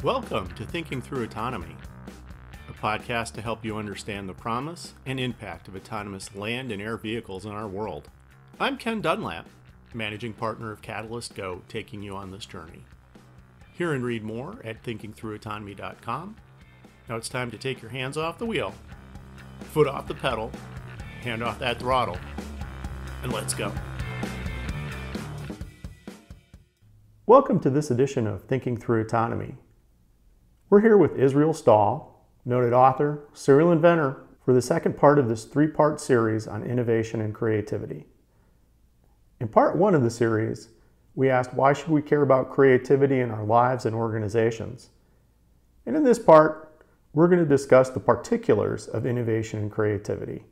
Welcome to Thinking Through Autonomy, a podcast to help you understand the promise and impact of autonomous land and air vehicles in our world. I'm Ken Dunlap, managing partner of Catalyst Go, taking you on this journey. Hear and read more at thinkingthroughautonomy.com. Now it's time to take your hands off the wheel, foot off the pedal, hand off that throttle, and let's go. Welcome to this edition of Thinking Through Autonomy. We're here with Israel Stol, noted author, serial inventor, for the second part of this three-part series on innovation and creativity. In part one of the series, we asked why should we care about creativity in our lives and organizations? And in this part, we're going to discuss the particulars of innovation and creativity.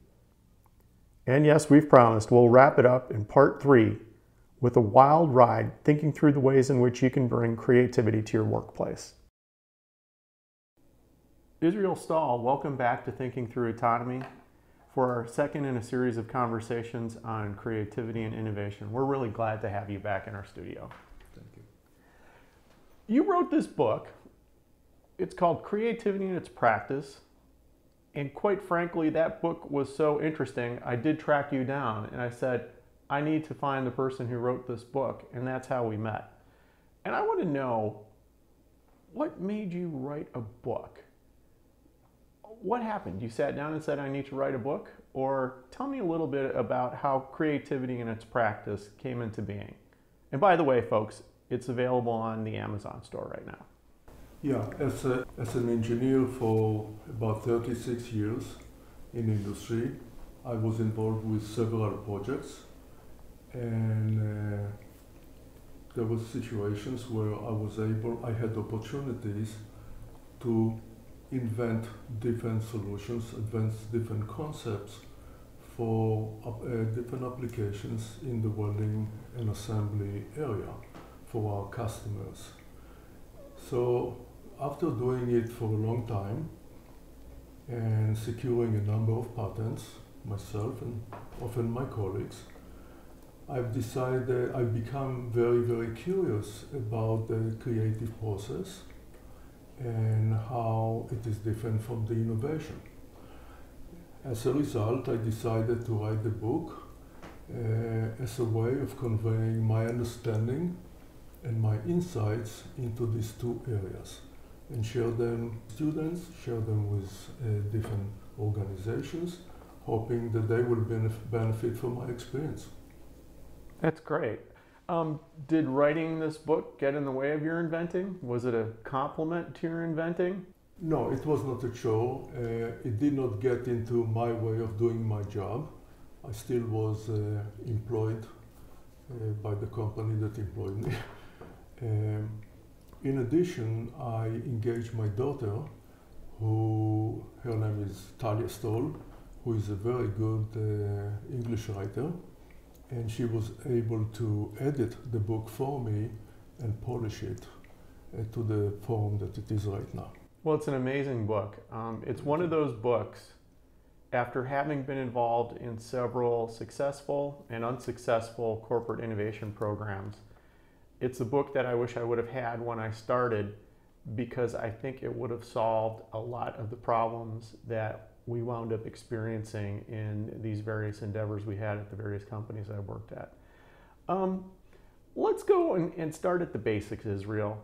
And yes, we've promised we'll wrap it up in part three with a wild ride thinking through the ways in which you can bring creativity to your workplace. Israel Stol, welcome back to Thinking Through Autonomy for our second in a series of conversations on creativity and innovation. We're really glad to have you back in our studio. Thank you. You wrote this book. It's called Creativity in Its Practice. And quite frankly, that book was so interesting, I did track you down and I said, I need to find the person who wrote this book, and that's how we met. And I want to know, what made you write a book? What happened? You sat down and said, I need to write a book? Or tell me a little bit about how creativity in its practice came into being. And by the way, folks, it's available on the Amazon store right now. Yeah, as an engineer for about 36 years in industry, I was involved with several projects, and there were situations where I had opportunities to invent different solutions, advance different concepts for different applications in the welding and assembly area for our customers. So after doing it for a long time and securing a number of patents, myself and often my colleagues, I've become very, very curious about the creative process and how it is different from the innovation. As a result, I decided to write the book as a way of conveying my understanding and my insights into these two areas and share them with students, share them with different organizations, hoping that they will benefit from my experience. That's great. Did writing this book get in the way of your inventing? Was it a compliment to your inventing? No, it was not a chore. It did not get into my way of doing my job. I still was employed by the company that employed me. In addition, I engaged my daughter, her name is Israel Stol, who is a very good English writer. And she was able to edit the book for me and polish it to the form that it is right now. Well, it's an amazing book. It's one of those books, after having been involved in several successful and unsuccessful corporate innovation programs, it's a book that I wish I would have had when I started, because I think it would have solved a lot of the problems that we wound up experiencing in these various endeavors we had at the various companies I worked at. Let's go and start at the basics, Israel.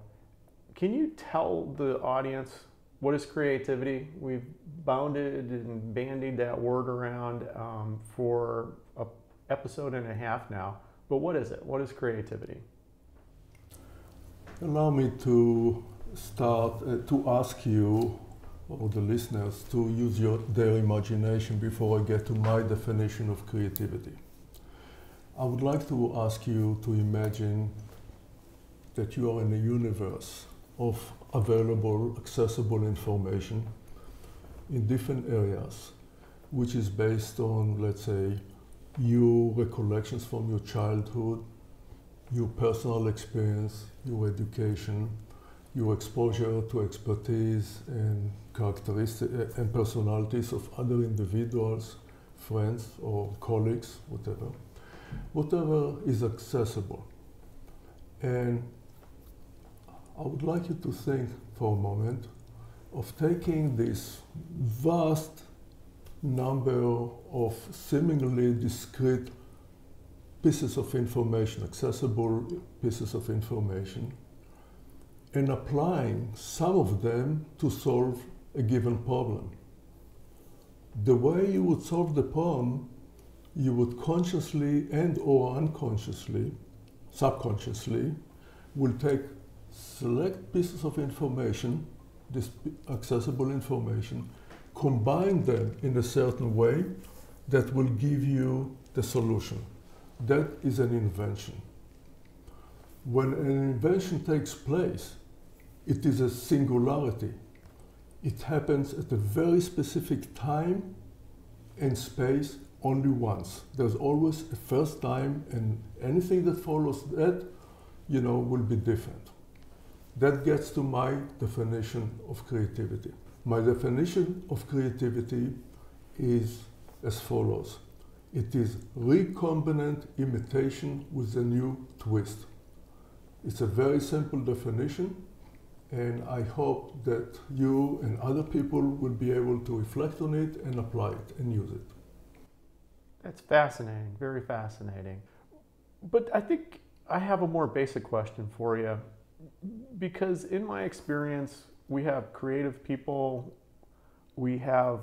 Can you tell the audience what is creativity? We've bounded and bandied that word around for an episode and a half now, but what is it? What is creativity? Allow me to start to ask you, or the listeners, to use their imagination before I get to my definition of creativity. I would like to ask you to imagine that you are in a universe of available, accessible information in different areas, which is based on, let's say, your recollections from your childhood, your personal experience, your education, your exposure to expertise and characteristics and personalities of other individuals, friends or colleagues, whatever is accessible. And I would like you to think for a moment of taking this vast number of seemingly discrete pieces of information, accessible pieces of information, and applying some of them to solve a given problem. The way you would solve the problem, you would consciously and or unconsciously, subconsciously, will take select pieces of information, this accessible information, combine them in a certain way that will give you the solution. That is an invention. When an invention takes place, it is a singularity. It happens at a very specific time and space only once. There's always a first time, and anything that follows that, will be different. That gets to my definition of creativity. My definition of creativity is as follows. It is recombinant imitation with a new twist. It's a very simple definition, and I hope that you and other people will be able to reflect on it and apply it and use it. That's fascinating, very fascinating. But I think I have a more basic question for you, because in my experience, we have creative people, we have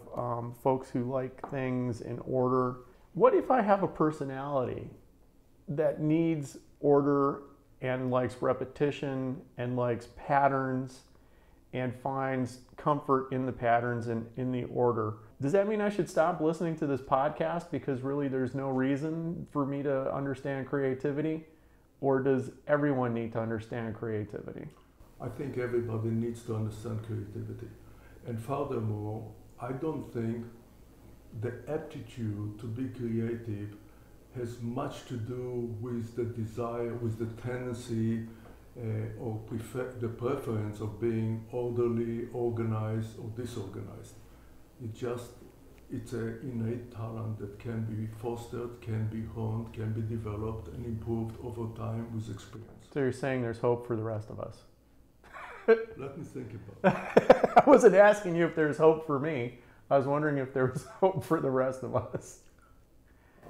folks who like things in order. What if I have a personality that needs order and likes repetition and likes patterns and finds comfort in the patterns and in the order? Does that mean I should stop listening to this podcast because really there's no reason for me to understand creativity? Or does everyone need to understand creativity? I think everybody needs to understand creativity. And furthermore, I don't think the aptitude to be creative has much to do with the desire, with the tendency or the preference of being orderly, organized, or disorganized. It's an innate talent that can be fostered, can be honed, can be developed and improved over time with experience. So you're saying there's hope for the rest of us? Let me think about it. I wasn't asking you if there's hope for me. I was wondering if there was hope for the rest of us.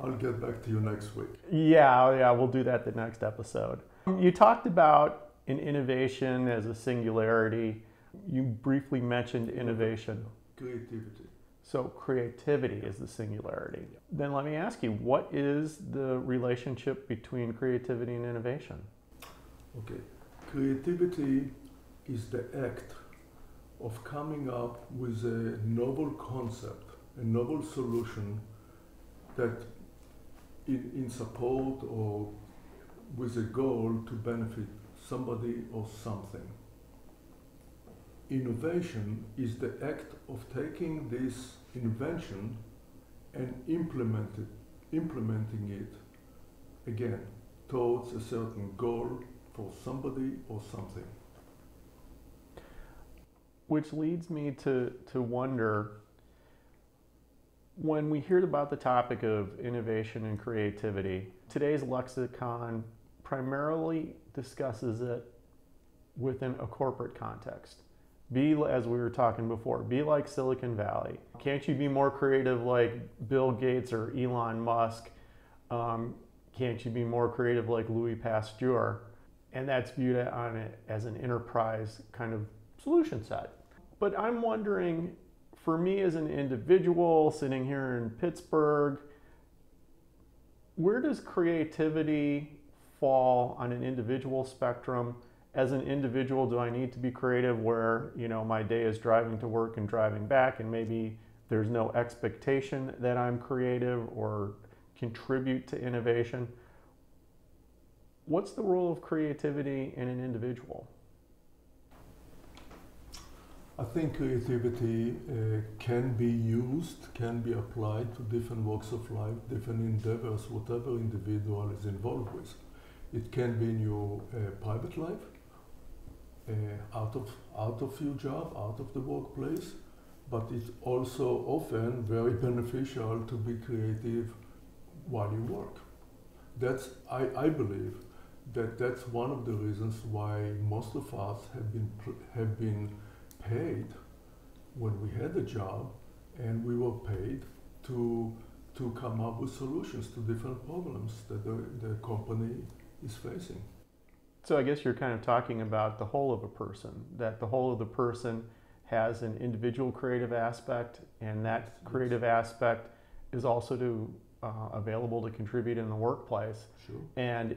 I'll get back to you next week. Yeah, we'll do that the next episode. You talked about an innovation as a singularity. You briefly mentioned innovation. Creativity. So creativity is the singularity. Then let me ask you, what is the relationship between creativity and innovation? Okay. Creativity is the act of coming up with a novel concept, a novel solution that in support or with a goal to benefit somebody or something. Innovation is the act of taking this invention and implementing it again towards a certain goal for somebody or something. Which leads me to wonder, when we hear about the topic of innovation and creativity, today's lexicon primarily discusses it within a corporate context. Be, as we were talking before, be like Silicon Valley. Can't you be more creative like Bill Gates or Elon Musk? Can't you be more creative like Louis Pasteur? And that's viewed on it as an enterprise kind of solution set. But I'm wondering, for me as an individual sitting here in Pittsburgh, where does creativity fall on an individual spectrum? As an individual, do I need to be creative where, my day is driving to work and driving back, and maybe there's no expectation that I'm creative or contribute to innovation? What's the role of creativity in an individual? I think creativity can be used, can be applied to different walks of life, different endeavors, whatever individual is involved with. It can be in your private life, out of your job, out of the workplace, but it's also often very beneficial to be creative while you work. I believe that's one of the reasons why most of us have been paid when we had a job, and we were paid to come up with solutions to different problems that the company is facing. So I guess you're kind of talking about the whole of a person, that the whole of the person has an individual creative aspect, and that creative aspect is also available to contribute in the workplace. Sure. And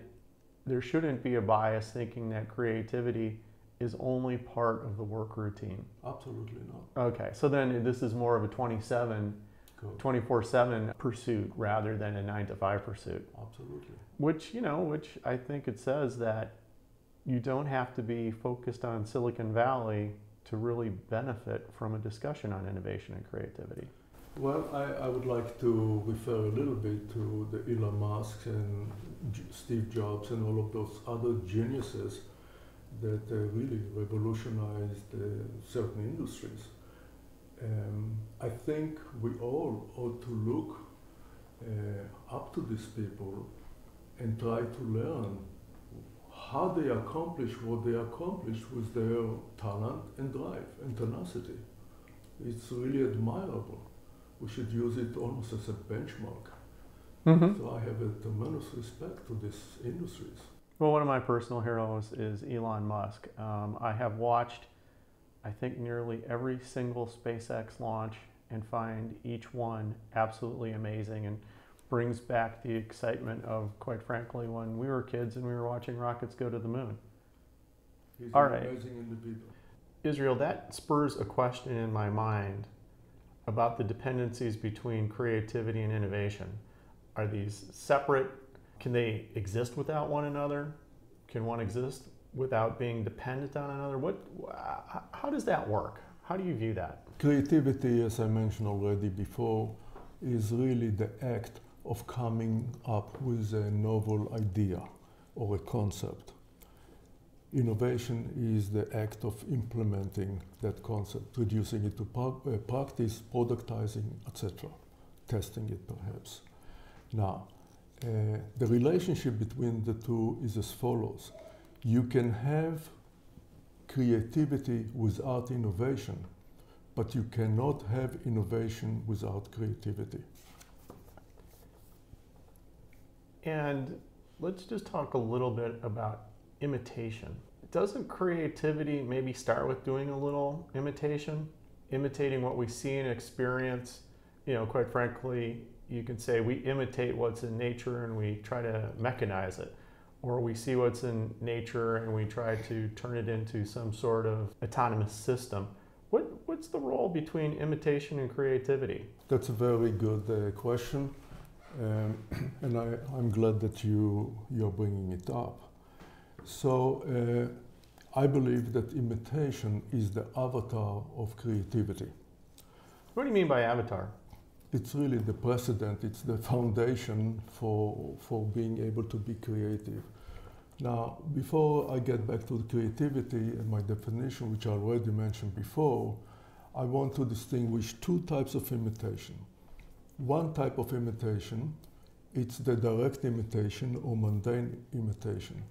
there shouldn't be a bias thinking that creativity is only part of the work routine. Absolutely not. Okay, so then this is more of a 24/7 pursuit rather than a 9-to-5 pursuit. Absolutely. Which I think it says that you don't have to be focused on Silicon Valley to really benefit from a discussion on innovation and creativity. Well, I would like to refer a little bit to the Elon Musk and Steve Jobs and all of those other geniuses that really revolutionized certain industries. I think we all ought to look up to these people and try to learn how they accomplish what they accomplished with their talent and drive and tenacity. It's really admirable. We should use it almost as a benchmark. Mm-hmm. So I have a tremendous respect to these industries. Well, one of my personal heroes is Elon Musk. I have watched, I think, nearly every single SpaceX launch and find each one absolutely amazing and brings back the excitement of, quite frankly, when we were kids and we were watching rockets go to the moon. He's All an right. amazing individual. Israel, that spurs a question in my mind about the dependencies between creativity and innovation. Are these separate? Can they exist without one another? Can one exist without being dependent on another? How does that work? How do you view that? Creativity, as I mentioned already before, is really the act of coming up with a novel idea or a concept. Innovation is the act of implementing that concept, reducing it to practice, productizing, etc., testing it perhaps. Now, the relationship between the two is as follows. You can have creativity without innovation, but you cannot have innovation without creativity. And let's just talk a little bit about imitation. Doesn't creativity maybe start with doing a little imitation? Imitating what we see and experience? You know, quite frankly, you can say we imitate what's in nature and we try to mechanize it. Or we see what's in nature and we try to turn it into some sort of autonomous system. What's the role between imitation and creativity? That's a very good question. And I'm glad that you're bringing it up. So I believe that imitation is the avatar of creativity. What do you mean by avatar? It's really the precedent, it's the foundation for being able to be creative. Now, before I get back to the creativity and my definition, which I already mentioned before, I want to distinguish two types of imitation. One type of imitation, it's the direct imitation or mundane imitation.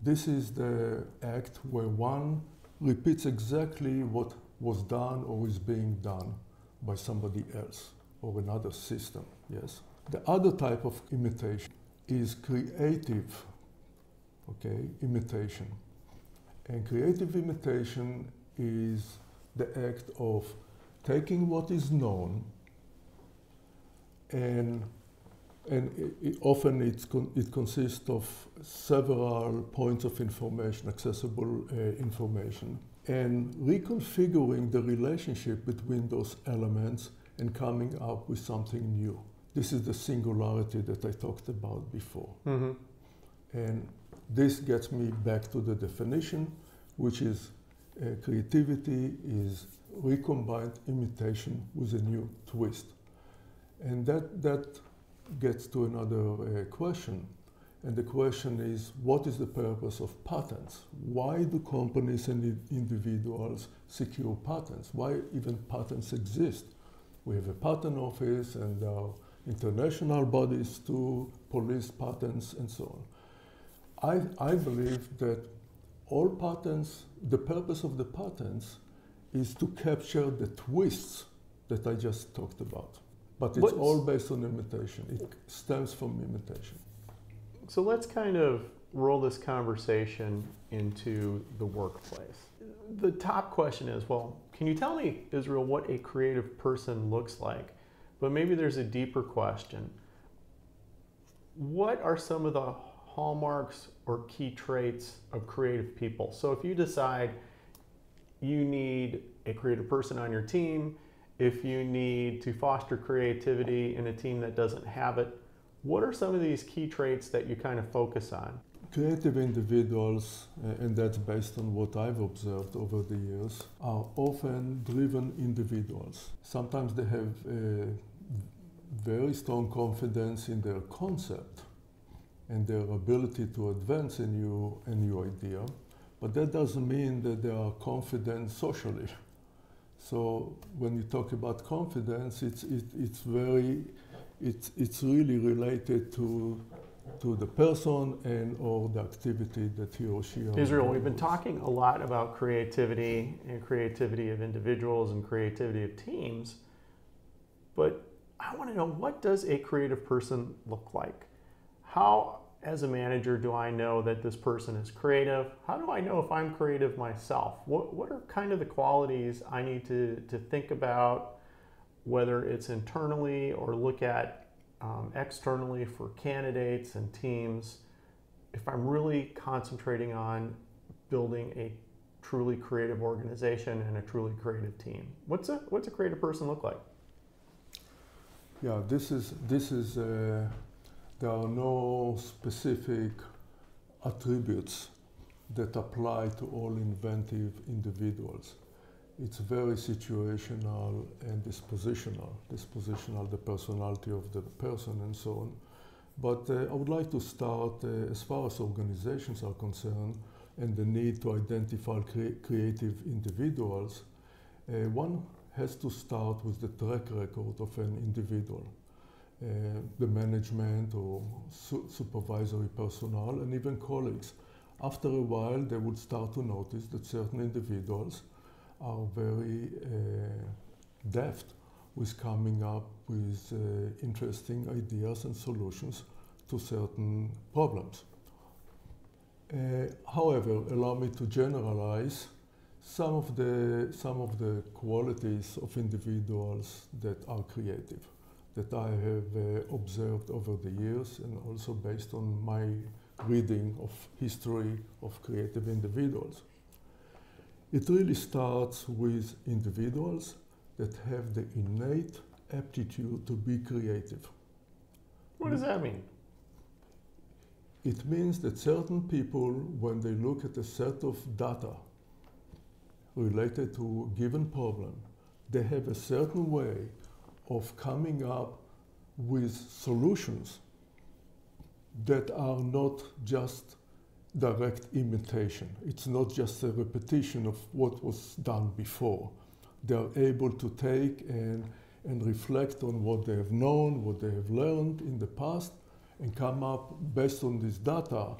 This is the act where one repeats exactly what was done or is being done by somebody else or another system, yes? The other type of imitation is creative, imitation. And creative imitation is the act of taking what is known and often it consists of several points of information, accessible information, and reconfiguring the relationship between those elements and coming up with something new. This is the singularity that I talked about before. Mm-hmm. And this gets me back to the definition, which is creativity is recombined imitation with a new twist. And that gets to another question. And the question is, what is the purpose of patents? Why do companies and individuals secure patents? Why even patents exist? We have a patent office and international bodies to police patents and so on. I believe that all patents, the purpose of the patents is to capture the twists that I just talked about. But it's all based on imitation. It stems from imitation. So let's kind of roll this conversation into the workplace. The top question is, well, can you tell me, Israel, what a creative person looks like? But maybe there's a deeper question. What are some of the hallmarks or key traits of creative people? So if you decide you need a creative person on your team, if you need to foster creativity in a team that doesn't have it, what are some of these key traits that you kind of focus on? Creative individuals, and that's based on what I've observed over the years, are often driven individuals. Sometimes they have a very strong confidence in their concept and their ability to advance a new idea, but that doesn't mean that they are confident socially. So when you talk about confidence, it's really related to the person and or the activity that he or she are. Israel, we've been talking a lot about creativity and creativity of individuals and creativity of teams, but I want to know, what does a creative person look like? How, as a manager, do I know that this person is creative? How do I know if I'm creative myself? What are kind of the qualities I need to think about, whether it's internally or look at externally for candidates and teams, if I'm really concentrating on building a truly creative organization and a truly creative team? What's a creative person look like? Yeah, this is there are no specific attributes that apply to all inventive individuals. It's very situational and dispositional, the personality of the person and so on. But I would like to start, as far as organizations are concerned, and the need to identify creative individuals, one has to start with the track record of an individual. The management or supervisory personnel and even colleagues. After a while, they would start to notice that certain individuals are very deft with coming up with interesting ideas and solutions to certain problems. However, allow me to generalize some of the qualities of individuals that are creative, that I have observed over the years, and also based on my reading of history of creative individuals. It really starts with individuals that have the innate aptitude to be creative. What does that mean? It means that certain people, when they look at a set of data related to a given problem, they have a certain way of coming up with solutions that are not just direct imitation. It's not just a repetition of what was done before. They are able to take and reflect on what they have known, what they have learned in the past, and come up based on this data,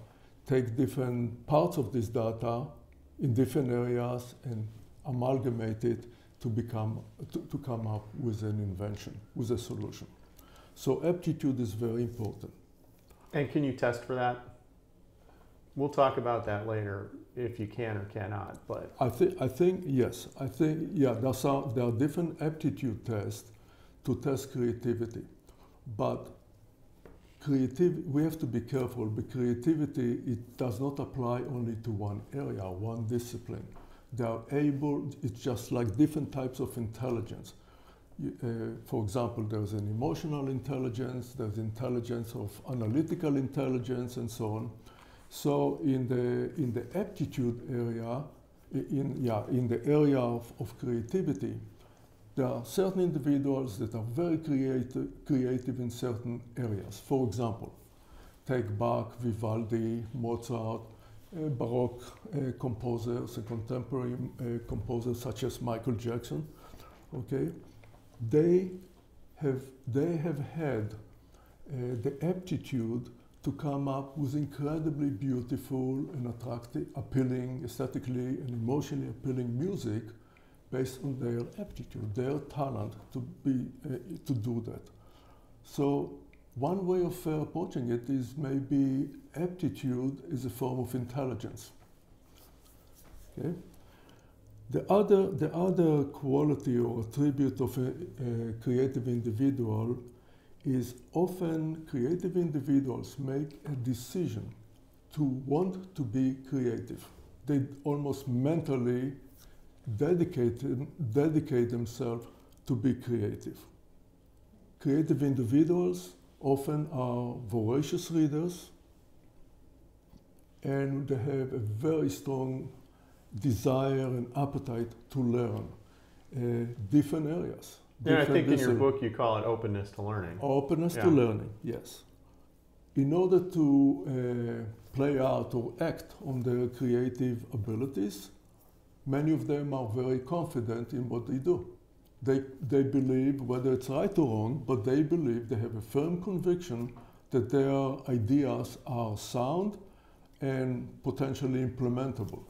take different parts of this data in different areas and amalgamate it to come up with an invention, with a solution. So aptitude is very important. And can you test for that? We'll talk about that later, if you can or cannot. But I think yes. I think there are different aptitude tests to test creativity, but we have to be careful. Because creativity, it does not apply only to one area, one discipline. They are able. It's just like different types of intelligence. For example, there's an emotional intelligence, there's intelligence of analytical intelligence, and so on. So in the aptitude area, in the area of creativity, there are certain individuals that are very creative in certain areas. For example, take Bach, Vivaldi, Mozart, Baroque composers and contemporary composers such as Michael Jackson. Okay, they have had the aptitude to come up with incredibly beautiful and attractive, appealing, aesthetically and emotionally appealing music based on their aptitude, their talent to do that. So one way of approaching it is maybe aptitude is a form of intelligence. Okay? The other quality or attribute of a creative individual is often creative individuals make a decision to want to be creative. They almost mentally dedicate themselves to be creative. Creative individuals often are voracious readers, and they have a very strong desire and appetite to learn different areas. Yeah, I think in your book you call it openness to learning. Openness to learning, yes. In order to play out or act on their creative abilities, many of them are very confident in what they do. They believe, whether it's right or wrong, but they believe, they have a firm conviction that their ideas are sound and potentially implementable.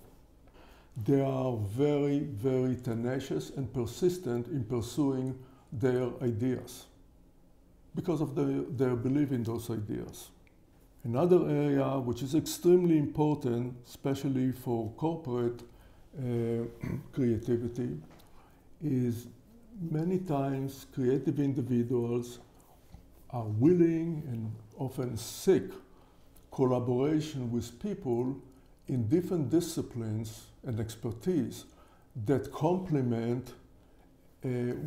They are very, very tenacious and persistent in pursuing their ideas because of their belief in those ideas. Another area which is extremely important, especially for corporate creativity, is many times creative individuals are willing and often seek collaboration with people in different disciplines and expertise that complement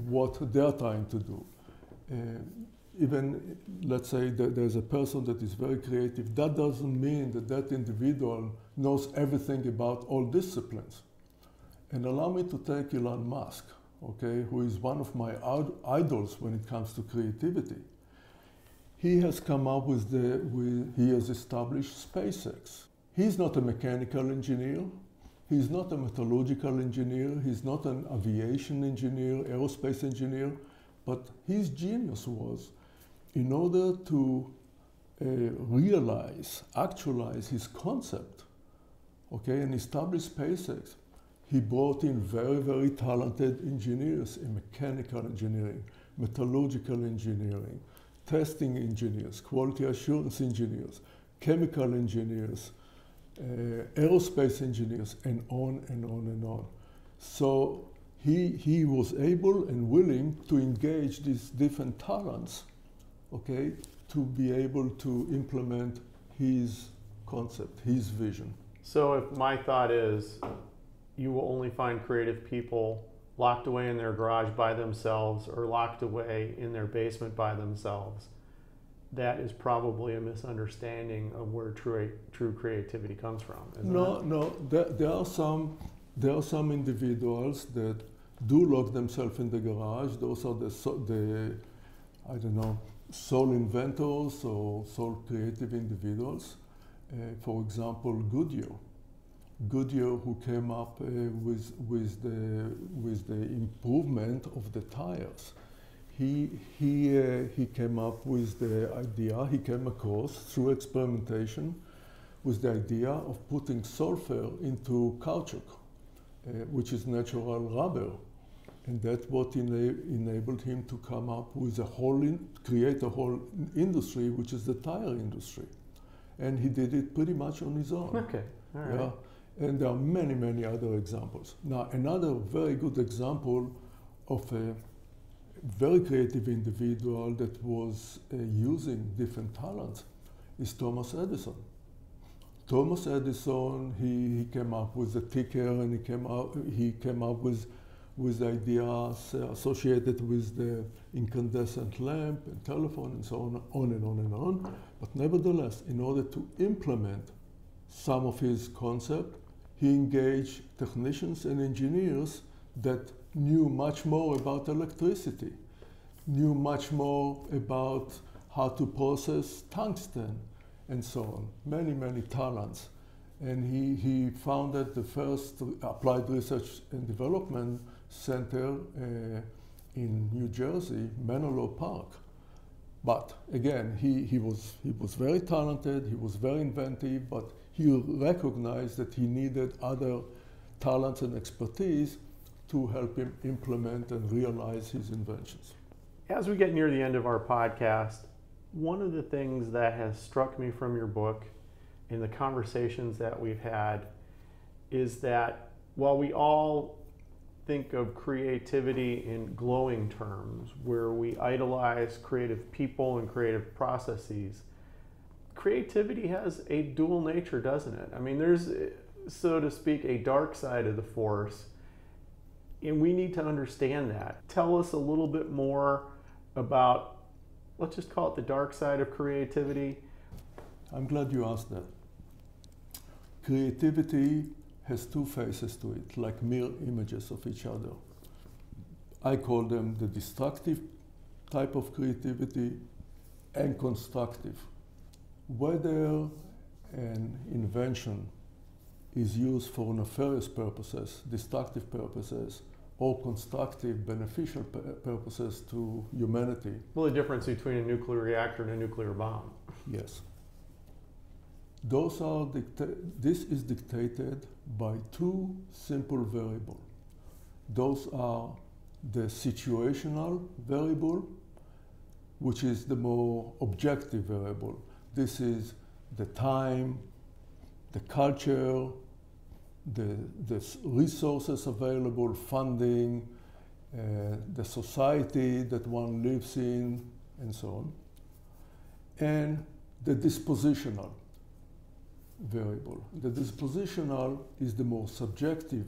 what they're trying to do. Even, let's say that there's a person that is very creative, that doesn't mean that that individual knows everything about all disciplines. And allow me to take Elon Musk, okay, who is one of my idols when it comes to creativity. He has come up he has established SpaceX. He's not a mechanical engineer. He's not a metallurgical engineer. He's not an aviation engineer, aerospace engineer. But his genius was, in order to actualize his concept, okay, and establish SpaceX, he brought in very, very talented engineers in mechanical engineering, metallurgical engineering, testing engineers, quality assurance engineers, chemical engineers, aerospace engineers, and on and on and on. So he was able and willing to engage these different talents, okay, to be able to implement his concept, his vision. So if my thought is, you will only find creative people locked away in their garage by themselves or locked away in their basement by themselves, that is probably a misunderstanding of where true creativity comes from. No, there are some individuals that do lock themselves in the garage. Those are the I don't know, sole inventors or sole creative individuals. For example, Goodyear, who came up with the improvement of the tires. He came up with the idea, he came across through experimentation with the idea of putting sulfur into caoutchouc, which is natural rubber. And that's what enabled him to come up with create a whole industry, which is the tire industry. And he did it pretty much on his own. Okay, all right. Yeah. And there are many, many other examples. Now, another very good example of a very creative individual that was using different talents is Thomas Edison. Thomas Edison, he came up with the ticker, and he came up with ideas associated with the incandescent lamp and telephone and so on and on and on. But nevertheless, in order to implement some of his concept, he engaged technicians and engineers that knew much more about electricity, knew much more about how to process tungsten, and so on. Many, many talents. And he founded the first applied research and development center in New Jersey, Menlo Park. But again, he was very talented, he was very inventive, but he recognized that he needed other talents and expertise to help him implement and realize his inventions. As we get near the end of our podcast, one of the things that has struck me from your book in the conversations that we've had is that while we all think of creativity in glowing terms, where we idolize creative people and creative processes, creativity has a dual nature, doesn't it? I mean, there's, so to speak, a dark side of the force, and we need to understand that. Tell us a little bit more about, let's just call it the dark side of creativity. I'm glad you asked that. Creativity has two faces to it, like mirror images of each other. I call them the destructive type of creativity and constructive. Whether an invention is used for nefarious purposes, destructive purposes, or constructive, beneficial purposes to humanity. Well, the difference between a nuclear reactor and a nuclear bomb. Yes. This is dictated by two simple variables. Those are the situational variable, which is the more objective variable. This is the time, the culture, the resources available, funding, the society that one lives in, and so on. And the dispositional variable. The dispositional is the more subjective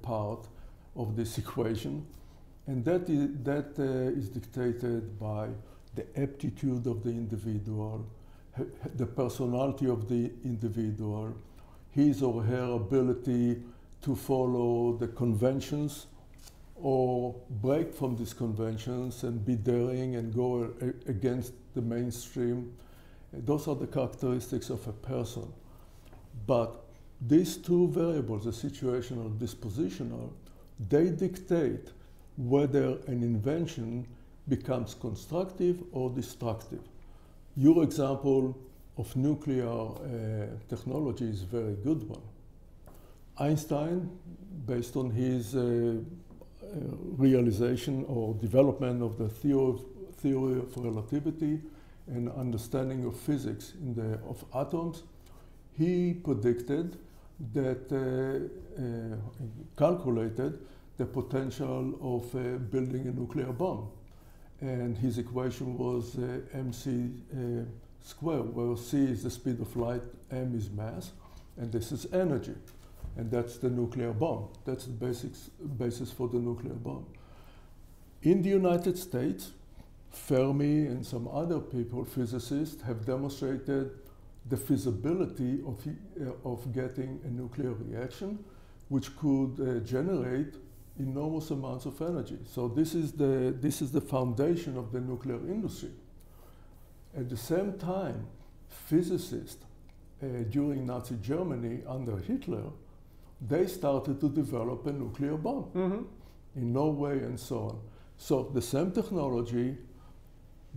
part of this equation, and that is dictated by the aptitude of the individual, the personality of the individual, his or her ability to follow the conventions or break from these conventions and be daring and go against the mainstream. Those are the characteristics of a person. But these two variables, the situational and dispositional, they dictate whether an invention becomes constructive or destructive. Your example of nuclear technology is a very good one. Einstein, based on his realization or development of the theory of relativity and understanding of physics of atoms, he predicted that, calculated the potential of building a nuclear bomb. And his equation was mc squared, where c is the speed of light, m is mass, and this is energy. And that's the nuclear bomb. That's the basis for the nuclear bomb. In the United States, Fermi and some other people, physicists, have demonstrated the feasibility of getting a nuclear reaction, which could generate enormous amounts of energy. So this is the foundation of the nuclear industry. At the same time, physicists during Nazi Germany under Hitler, they started to develop a nuclear bomb in Norway and so on. So the same technology,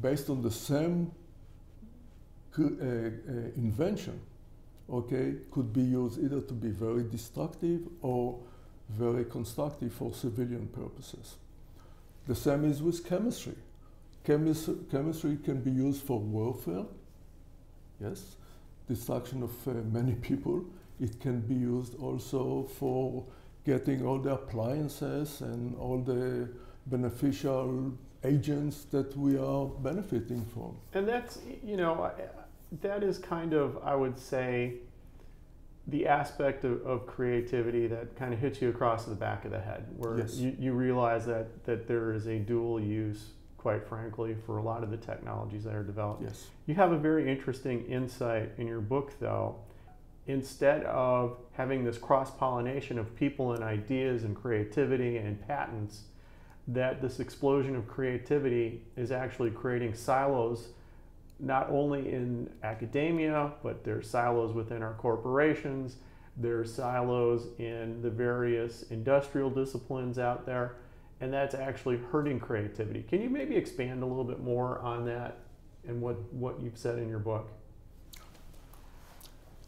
based on the same invention, okay, could be used either to be very destructive or very constructive for civilian purposes. The same is with chemistry. Chemistry can be used for warfare, yes, destruction of many people. It can be used also for getting all the appliances and all the beneficial agents that we are benefiting from. And that's, you know, that is kind of, I would say, the aspect of creativity that kind of hits you across the back of the head, where yes. you realize that there is a dual use, quite frankly, for a lot of the technologies that are developed. Yes. You have a very interesting insight in your book, though. Instead of having this cross-pollination of people and ideas and creativity and patents, that this explosion of creativity is actually creating silos, not only in academia, but there's silos within our corporations, there's silos in the various industrial disciplines out there, and that's actually hurting creativity. Can you maybe expand a little bit more on that and what you've said in your book.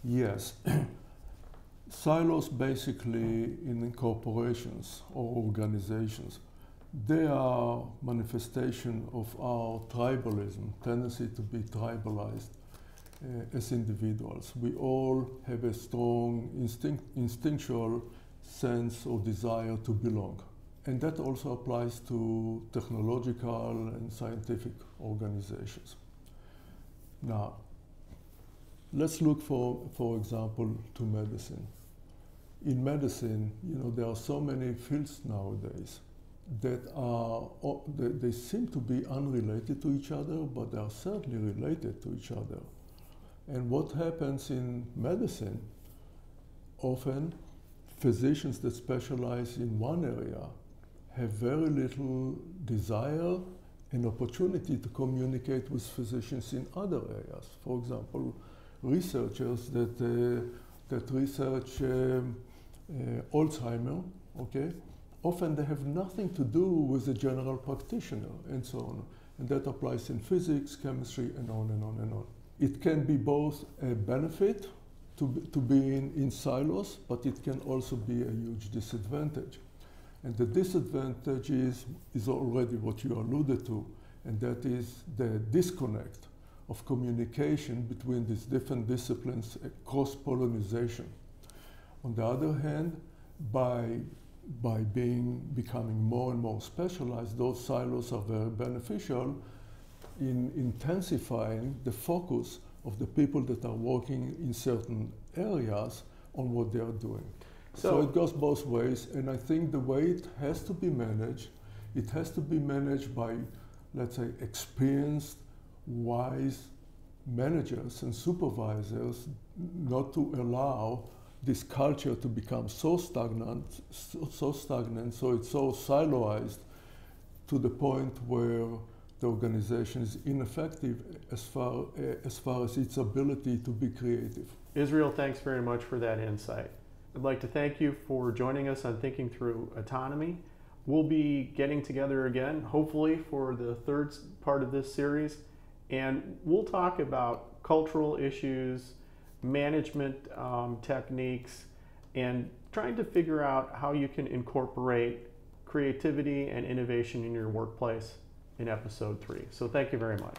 Yes. Silos basically in corporations or organizations, they are manifestation of our tribalism, tendency to be tribalized as individuals. We all have a strong instinctual sense or desire to belong. And that also applies to technological and scientific organizations. Now, let's look for example, to medicine. In medicine, there are so many fields nowadays that they seem to be unrelated to each other, but they are certainly related to each other. And what happens in medicine, often physicians that specialize in one area have very little desire and opportunity to communicate with physicians in other areas. For example, researchers that research Alzheimer, okay? Often they have nothing to do with the general practitioner and so on. And that applies in physics, chemistry, and on and on and on. It can be both a benefit to be in silos, but it can also be a huge disadvantage. And the disadvantage is already what you alluded to, and that is the disconnect of communication between these different disciplines, cross-pollination. On the other hand, by becoming more and more specialized, those silos are very beneficial in intensifying the focus of the people that are working in certain areas on what they are doing. So it goes both ways, and I think the way it has to be managed by, let's say, experienced, wise managers and supervisors, not to allow this culture to become so stagnant, so it's so siloized to the point where the organization is ineffective as far as its ability to be creative. Israel, thanks very much for that insight. I'd like to thank you for joining us on Thinking Through Autonomy. We'll be getting together again, hopefully for the third part of this series, and we'll talk about cultural issues, management techniques, and trying to figure out how you can incorporate creativity and innovation in your workplace in episode 3. So thank you very much.